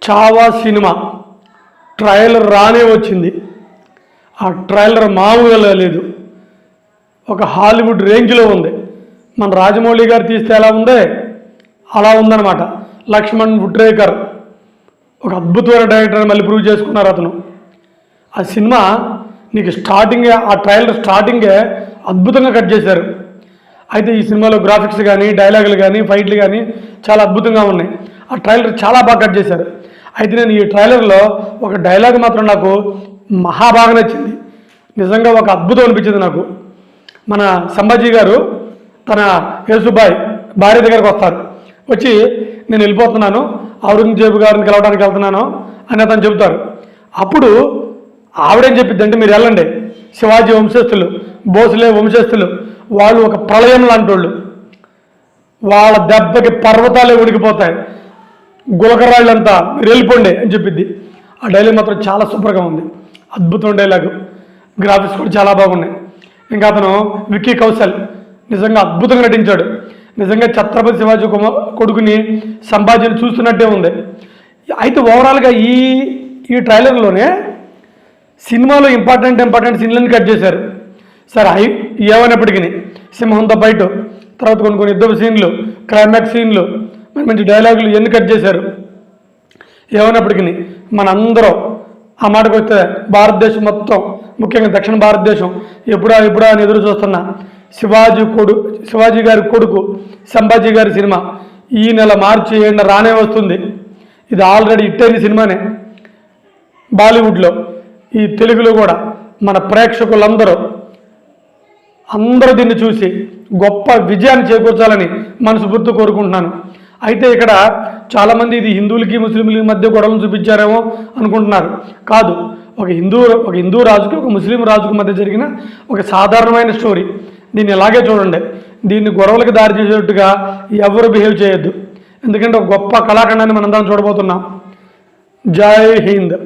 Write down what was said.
Chhaava cinema trailer రానే వచ్చింది. ఆ ట్రైలర్ మామూలుగా లేదు, ఒక హాలీవుడ్ రేంజ్లో ఉంది. మన రాజమౌళి గారు తీస్తే ఎలా ఉందే అలా ఉందన్నమాట. లక్ష్మణ్ ఉట్రేకర్ ఒక అద్భుతమైన డైరెక్టర్ మళ్ళీ ప్రూవ్ చేసుకున్నారు అతను. ఆ సినిమా నీకు స్టార్టింగే, ఆ ట్రైలర్ స్టార్టింగే అద్భుతంగా కట్ చేశారు. అయితే ఈ సినిమాలో గ్రాఫిక్స్ కానీ, డైలాగులు కానీ, ఫైట్లు కానీ చాలా అద్భుతంగా ఉన్నాయి. ఆ ట్రైలర్ చాలా బాగా కట్ చేశారు. అయితే నేను ఈ ట్రైలర్లో ఒక డైలాగ్ మాత్రం నాకు బాగా నచ్చింది. నిజంగా ఒక అద్భుతం అనిపించింది నాకు. మన సంభాజీ గారు తన యేసుబాయ్ భార్య దగ్గరకు వస్తారు. వచ్చి నేను వెళ్ళిపోతున్నాను, ఔరంగజేబు గారిని కలవడానికి వెళ్తున్నాను అని అతను చెబుతారు. అప్పుడు ఆవిడేం చెప్పిద్ది అంటే, మీరు వెళ్ళండి, శివాజీ వంశస్థులు, భోసలే వంశస్థులు, వాళ్ళు ఒక ప్రళయం లాంటి వాళ్ళు, వాళ్ళ దెబ్బకి పర్వతాలే ఉడికిపోతాయి, గులకరాళ్ళంతా, మీరు వెళ్ళిపోండి అని చెప్పిద్ది. ఆ డైలాగ్ మాత్రం చాలా సూపర్గా ఉంది, అద్భుతం డైలాగు. గ్రాఫిక్స్ కూడా చాలా బాగున్నాయి. ఇంకా అతను విక్కీ కౌశల్ నిజంగా అద్భుతంగా నటించాడు. నిజంగా ఛత్రపతి శివాజీ కొడుకుని సంభాజీని చూస్తున్నట్టే ఉంది. అయితే ఓవరాల్గా ఈ ట్రైలర్లోనే సినిమాలో ఇంపార్టెంట్ సీన్లను కట్ చేశారు. సరే ఏమైనప్పటికీ సింహంతో బయట, తర్వాత కొన్ని యుద్ధ సీన్లు, క్లైమాక్స్ సీన్లు, మంచి డైలాగులు ఎన్ని కట్ చేశారు. ఏమైనప్పటికీ మనందరం ఆ మాటకు వస్తే భారతదేశం మొత్తం, ముఖ్యంగా దక్షిణ భారతదేశం ఎప్పుడా అని ఎదురు చూస్తున్న శివాజీ గారి కొడుకు సంభాజీ గారి సినిమా ఈ నెల మార్చి 7న రానే వస్తుంది. ఇది ఆల్రెడీ హిట్ అయిన సినిమానే బాలీవుడ్లో. ఈ తెలుగులో కూడా మన ప్రేక్షకులందరూ దీన్ని చూసి గొప్ప విజయాన్ని చేకూర్చాలని మనస్ఫూర్తిగా కోరుకుంటున్నాను. అయితే ఇక్కడ చాలామంది ఇది హిందువులకి ముస్లింలకి మధ్య గొడవలను చూపించారేమో అనుకుంటున్నారు. కాదు, ఒక హిందూ రాజుకి ఒక ముస్లిం రాజుకి మధ్య జరిగిన ఒక సాధారణమైన స్టోరీ. దీన్ని ఇలాగే చూడండి. దీన్ని గొడవలకు దారి చేసేట్టుగా ఎవరు బిహేవ్ చేయొద్దు. ఎందుకంటే ఒక గొప్ప కళాఖండాన్ని మనందరం చూడబోతున్నాం. జై హింద్.